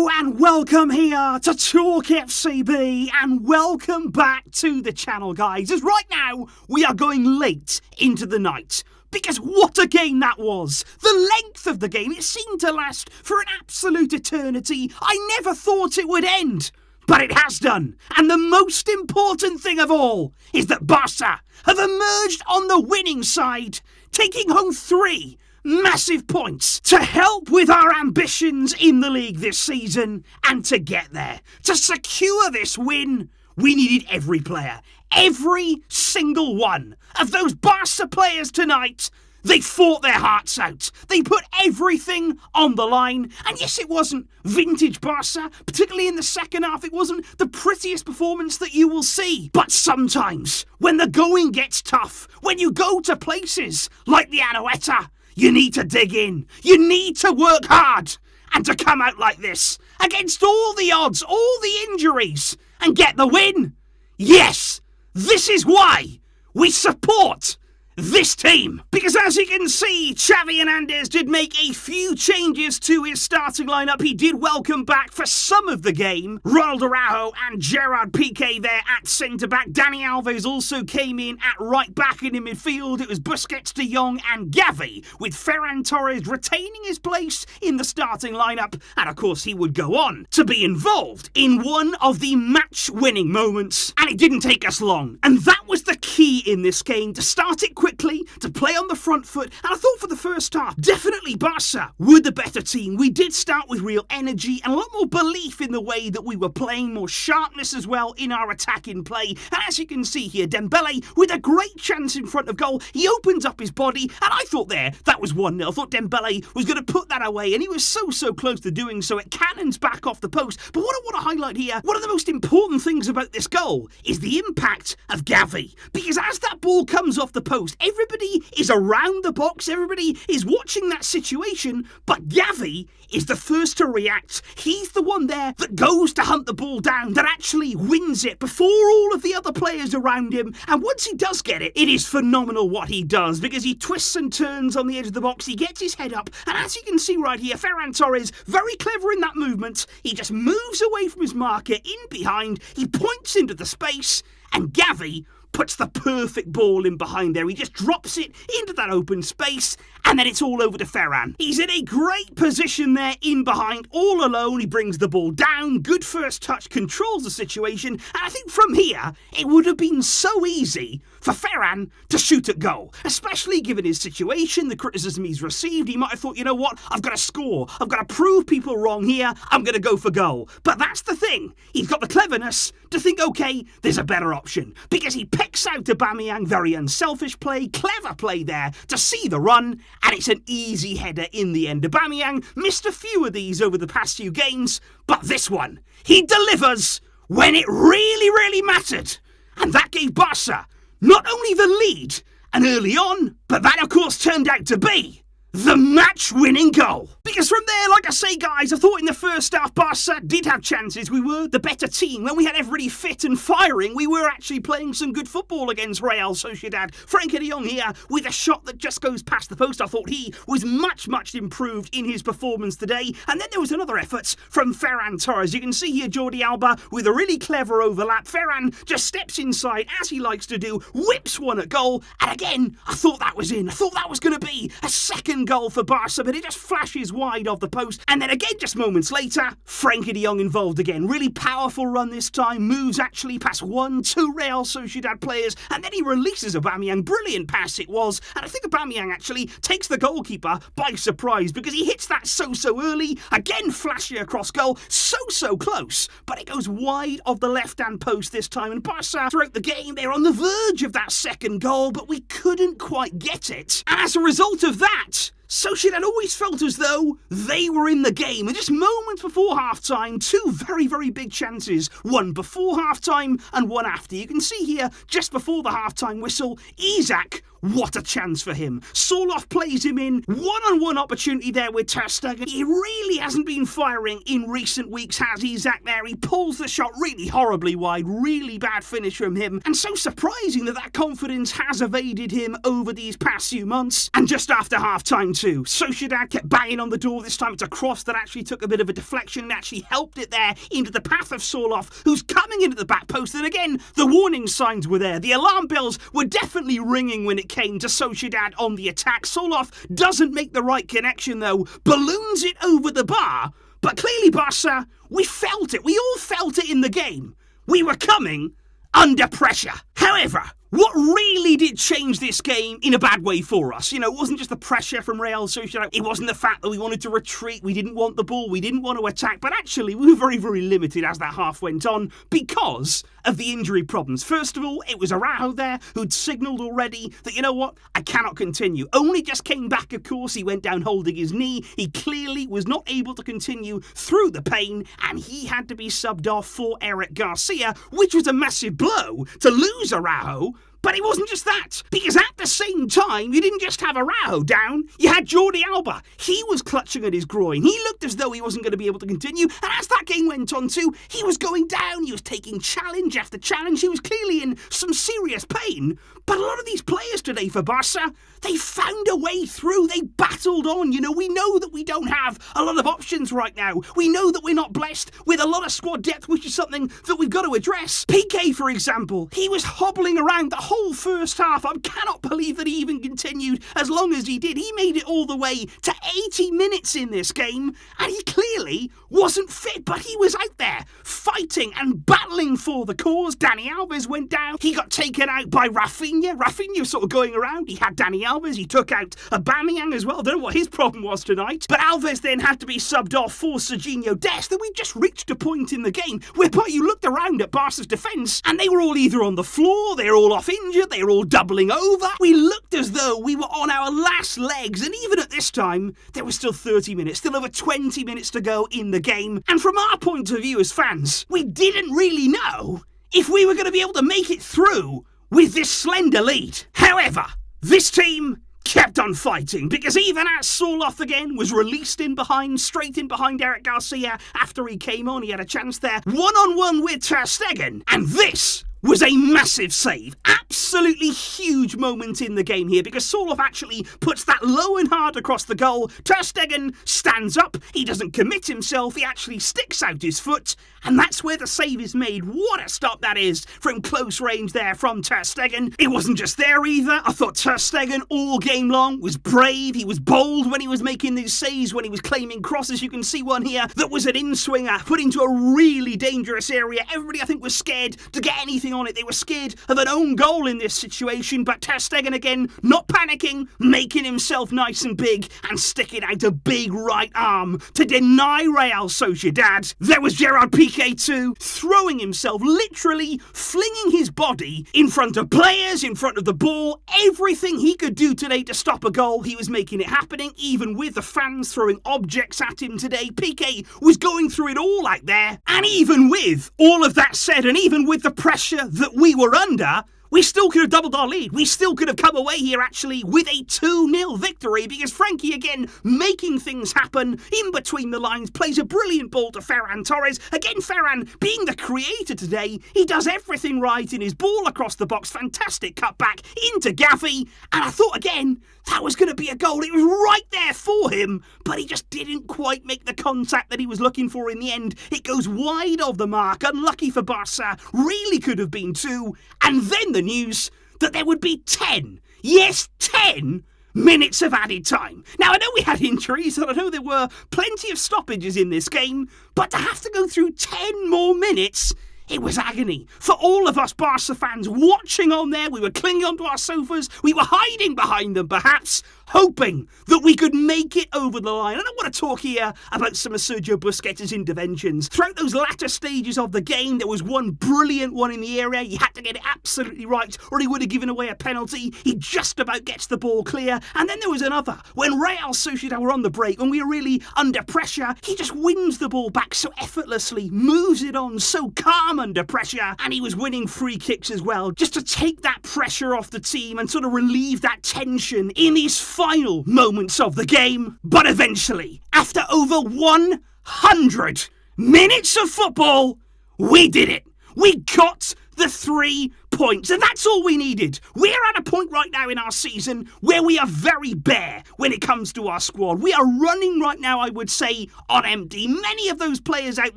Hello and welcome here to TalkFCB and welcome back to the channel, guys, as right now we are going late into the night. Because what a game that was! The length of the game, it seemed to last for an absolute eternity. I never thought it would end. But it has done. And the most important thing of all is that Barça have emerged on the winning side, taking home 3 massive points to help with our ambitions in the league this season. And to get there, to secure this win, we needed every player. Every single one of those Barça players tonight. They fought their hearts out. They put everything on the line. And yes, it wasn't vintage Barça, particularly in the second half. It wasn't the prettiest performance that you will see. But sometimes, when the going gets tough, when you go to places like the Anoet, you need to dig in. You need to work hard. And to come out like this, against all the odds, all the injuries, and get the win. Yes, this is why we support this team. Because as you can see, Xavi Hernandez did make a few changes to his starting lineup. He did welcome back for some of the game Ronald, Araújo and Gerard Piqué there at centre-back. Dani Alves also came in at right-back, and in midfield it was Busquets, De Jong and Xavi, with Ferran Torres retaining his place in the starting lineup. And of course he would go on to be involved in one of the match-winning moments. And it didn't take us long. And that was the key in this game, to start it quickly, to play on the front foot. And I thought for the first half, definitely Barça were the better team. We did start with real energy and a lot more belief in the way that we were playing, more sharpness as well in our attacking play. And as you can see here, Dembele with a great chance in front of goal. He opens up his body, and I thought there, that was 1-0. I thought Dembele was going to put that away, and he was so close to doing so. It cannons back off the post. But what I want to highlight here, one of the most important things about this goal is the impact of Xavi. Because as that ball comes off the post, everybody is around the box, everybody is watching that situation, but Xavi is the first to react. He's the one there that goes to hunt the ball down, that actually wins it before all of the other players around him. And once he does get it, it is phenomenal what he does, because he twists and turns on the edge of the box, he gets his head up, and as you can see right here, Ferran Torres, very clever in that movement. He just moves away from his marker, in behind, he points into the space, and Xavi puts the perfect ball in behind there. He just drops it into that open space, and then it's all over to Ferran. He's in a great position there in behind, all alone. He brings the ball down, good first touch, controls the situation, and I think from here, it would have been so easy for Ferran to shoot at goal, especially given his situation, the criticism he's received. He might have thought, you know what, I've got to score, I've got to prove people wrong here, I'm going to go for goal. But that's the thing, he's got the cleverness to think, okay, there's a better option, because he picks out Aubamayang, very unselfish play, clever play there to see the run, and it's an easy header in the end. Aubamayang missed a few of these over the past few games, but this one, he delivers when it really mattered. And that gave Barça not only the lead, and early on, but that of course turned out to be the match-winning goal. Because from there, like I say, guys, I thought in the first half, Barça did have chances. We were the better team. When we had everybody fit and firing, we were actually playing some good football against Real Sociedad. Frankie de Jong here with a shot that just goes past the post. I thought he was much improved in his performance today. And then there was another effort from Ferran Torres. You can see here Jordi Alba with a really clever overlap. Ferran just steps inside, as he likes to do, whips one at goal. And again, I thought that was in. I thought that was going to be a second goal for Barça, but it just flashes wide of the post. And then again, just moments later, Frankie de Jong involved again. Really powerful run this time, moves actually past 2 Real Sociedad players, and then he releases Aubamayang. Brilliant pass it was, and I think Aubamayang actually takes the goalkeeper by surprise, because he hits that so early. Again, flashy across goal, so close, but it goes wide of the left-hand post this time. And Barça, throughout the game, they're on the verge of that second goal, but we couldn't quite get it. And as a result of that, Sociedad always felt as though they were in the game. And just moments before half-time, 2 very big chances. One before half-time and one after. You can see here, just before the half-time whistle, Isaac what a chance for him. Sorloth plays him in, one-on-one opportunity there with Ter Stegen. He really hasn't been firing in recent weeks, has he, Zach, there? He pulls the shot really horribly wide, really bad finish from him, and so surprising that confidence has evaded him over these past few months. And just after half-time too, Sociedad kept banging on the door. This time it's a cross that actually took a bit of a deflection and actually helped it there into the path of Sorloth, who's coming into the back post. And again, the warning signs were there. The alarm bells were definitely ringing when it came to Sociedad on the attack. Sorloth doesn't make the right connection though, balloons it over the bar, but clearly Barca, we felt it. We all felt it in the game. We were coming under pressure. However, what really did change this game in a bad way for us? It wasn't just the pressure from Real Sociedad. It wasn't the fact that we wanted to retreat. We didn't want the ball. We didn't want to attack. But actually, we were very, very limited as that half went on because of the injury problems. First of all, it was Araújo there who'd signalled already that, you know what, I cannot continue. Only just came back, of course. He went down holding his knee. He clearly was not able to continue through the pain, and he had to be subbed off for Eric Garcia, which was a massive blow to lose Araújo. But it wasn't just that, because at the same time, you didn't just have Araújo down, you had Jordi Alba. He was clutching at his groin. He looked as though he wasn't going to be able to continue, and as that game went on too, he was going down, he was taking challenge after challenge, he was clearly in some serious pain. But a lot of these players today for Barca, they found a way through, they battled on. We know that we don't have a lot of options right now. We know that we're not blessed with a lot of squad depth, which is something that we've got to address. Piqué, for example, he was hobbling around the whole first half. I cannot believe that he even continued as long as he did. He made it all the way to 80 minutes in this game, and he clearly wasn't fit, but he was out there fighting and battling for the cause. Dani Alves went down. He got taken out by Rafinha. Rafinha was sort of going around. He had Dani Alves. He took out Aubamayang as well. I don't know what his problem was tonight. But Alves then had to be subbed off for Serginho Dest. That we just reached a point in the game whereby you looked around at Barca's defence and they were all either on the floor, they were all off injured, they were all doubling over. We looked as though we were on our last legs, and even at this time, there was still 30 minutes, still over 20 minutes to go in the game. And from our point of view as fans, we didn't really know if we were going to be able to make it through with this slender lead. However, this team kept on fighting, because even as Sorloth again was released in behind, straight in behind Eric Garcia after he came on, he had a chance there, one-on-one with Ter Stegen, and this was a massive save. Absolutely huge moment in the game here, because Sorloth actually puts that low and hard across the goal. Ter Stegen stands up, he doesn't commit himself, he actually sticks out his foot, and that's where the save is made. What a stop that is from close range there from Ter Stegen. It wasn't just there either. I thought Ter Stegen all game long was brave, he was bold when he was making these saves, when he was claiming crosses. You can see one here that was an in-swinger, put into a really dangerous area. Everybody, I think, was scared to get anything on it. They were scared of an own goal in this situation, but Ter Stegen again, not panicking, making himself nice and big and sticking out a big right arm to deny Real Sociedad. There was Gerard Piqué too, throwing himself, literally flinging his body in front of players, in front of the ball. Everything he could do today to stop a goal, he was making it happening, even with the fans throwing objects at him today. Piqué was going through it all out there, and even with all of that said, and even with the pressure that we were under, we still could have doubled our lead. We still could have come away here actually with a 2-0 victory, because Frankie again making things happen in between the lines, plays a brilliant ball to Ferran Torres. Again, Ferran being the creator today, he does everything right in his ball across the box. Fantastic cutback into Gavi, and I thought again that was going to be a goal. It was right there for him, but he just didn't quite make the contact that he was looking for in the end. It goes wide of the mark. Unlucky for Barca, really could have been 2, and then the news that there would be 10, yes, 10 minutes of added time. Now, I know we had injuries, and I know there were plenty of stoppages in this game, but to have to go through 10 more minutes, it was agony. For all of us Barca fans watching on there, we were clinging onto our sofas, we were hiding behind them perhaps, hoping that we could make it over the line. And I want to talk here about some of Sergio Busquets' interventions. Throughout those latter stages of the game, there was one brilliant one in the area. He had to get it absolutely right, or he would have given away a penalty. He just about gets the ball clear. And then there was another. When Real Sociedad were on the break, when we were really under pressure, he just wins the ball back so effortlessly, moves it on so calm under pressure, and he was winning free kicks as well, just to take that pressure off the team and sort of relieve that tension in these final moments of the game. But eventually, after over 100 minutes of football, we did it. We got the 3 points, and that's all we needed. We're at a point right now in our season where we are very bare when it comes to our squad. We are running right now, I would say, on empty. Many of those players out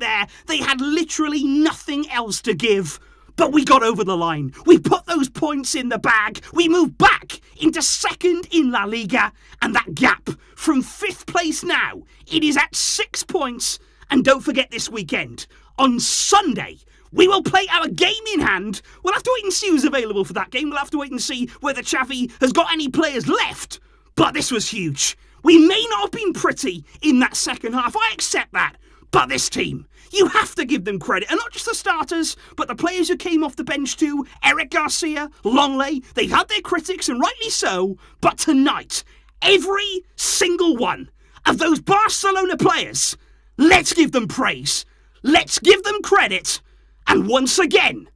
there, they had literally nothing else to give. But we got over the line. We put those points in the bag. We moved back into second in La Liga. And that gap from 5th place now, it is at 6 points. And don't forget this weekend, on Sunday, we will play our game in hand. We'll have to wait and see who's available for that game. We'll have to wait and see whether Xavi has got any players left. But this was huge. We may not have been pretty in that second half. I accept that. But this team, you have to give them credit. And not just the starters, but the players who came off the bench too. Eric Garcia, Longley, they've had their critics, and rightly so. But tonight, every single one of those Barcelona players, let's give them praise. Let's give them credit. And once again,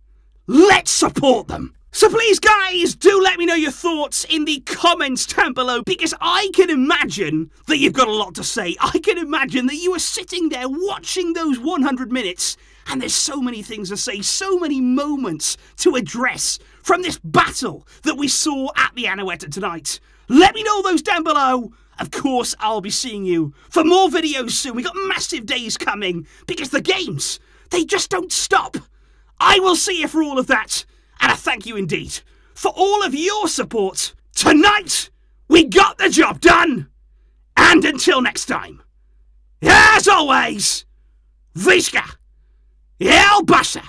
let's support them. So please, guys, do let me know your thoughts in the comments down below, because I can imagine that you've got a lot to say. I can imagine that you are sitting there watching those 100 minutes, and there's so many things to say, so many moments to address from this battle that we saw at the Anoet tonight. Let me know those down below. Of course, I'll be seeing you for more videos soon. We got massive days coming, because the games, they just don't stop. I will see you for all of that. And I thank you indeed for all of your support. Tonight, we got the job done. And until next time, as always, Visca, El Barça.